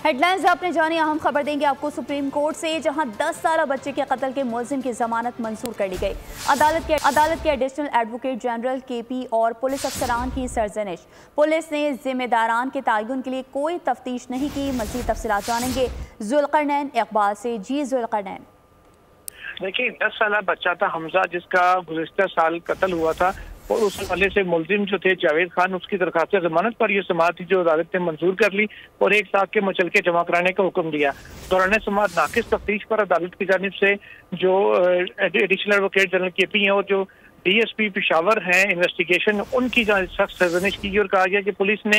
Headlines आपने जानी। अहम खबर देंगे आपको सुप्रीम कोर्ट से, जहां 10 साल बच्चे के कत्ल के मुलजिम की जमानत मंजूर कर ली गई। अदालत के एडिशनल एडवोकेट जनरल केपी और पुलिस अफसरान की सरजनिश। पुलिस ने जिम्मेदारान के तयन के लिए कोई तफ्तीश नहीं की। मजीद तफसीलात जानेंगे जुल्करनैन इकबाल से। जी जुल्करनैन। देखिए, 10 साल बच्चा था हमजा, जिसका गुज़िश्ता साल कत्ल हुआ था, और उस हवाले से मुलजिम जो थे जावेद खान, उसकी दरखास्त जमानत पर यह समाअत थी जो अदालत ने मंजूर कर ली और 1 साल के मुचलके जमा कराने का हुक्म दिया। दौरान समाअत नाकिस तफ्तीश पर अदालत की जानिब से जो एडिशनल एडवोकेट जनरल केपी हैं और जो DSP पेशावर हैं इन्वेस्टिगेशन, उनकी सख्त सरजनिश की और कहा गया कि पुलिस ने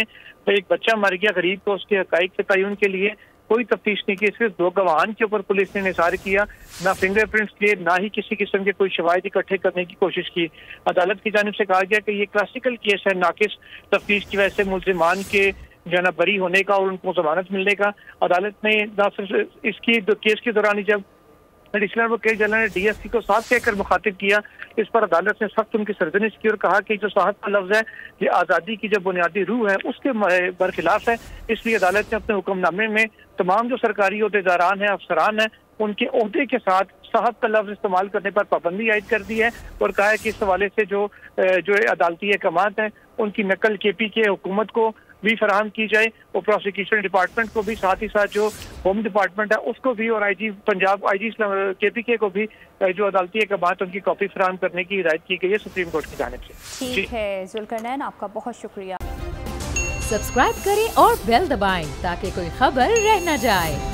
एक बच्चा मर गया गरीब को, उसके हकाइक के तयन के लिए कोई तफ्तीश नहीं की। सिर्फ 2 गवाहान के ऊपर पुलिस ने निसार किया, ना फिंगरप्रिंट्स लिए, ना ही किसी किस्म के कोई शवाहिद इकट्ठे करने की कोशिश की। अदालत की जानिब से कहा गया कि ये क्लासिकल केस है नाकिस तफ्तीश की वजह से मुल्जिमान के जो है ना बरी होने का और उनको जमानत मिलने का। अदालत ने ना सिर्फ इसकी केस के दौरान ही जब एडिशनल एडवोकेट जनरल ने DSP को साफ कहकर मुखातिब किया, इस पर अदालत ने सख्त उनकी सरजनिश की और कहा कि जो साहब का लफ्ज है ये आज़ादी की जो बुनियादी रूह है उसके बरखिलाफ है। इसलिए अदालत ने अपने हुक्मनामे में तमाम जो सरकारी अहदेदारान हैं, अफसरान हैं, उनके ओहदे के साथ साहब का लफ्ज इस्तेमाल करने पर पाबंदी आयद कर दी है और कहा है कि इस हवाले से जो अदालती अहकामात हैं उनकी नकल KP के हुकूमत को भी फराहम की जाए और प्रोसिक्यूशन डिपार्टमेंट को भी, साथ ही साथ जो होम डिपार्टमेंट है उसको भी, और IG पंजाब IG KPK को भी जो अदालती अहकामात उनकी कॉपी फराहम करने की हिदायत की गई है सुप्रीम कोर्ट की जानिब से। ठीक है जुल्करनैन, आपका बहुत शुक्रिया। सब्सक्राइब करें और बेल दबाएं ताकि कोई खबर रह न जाए।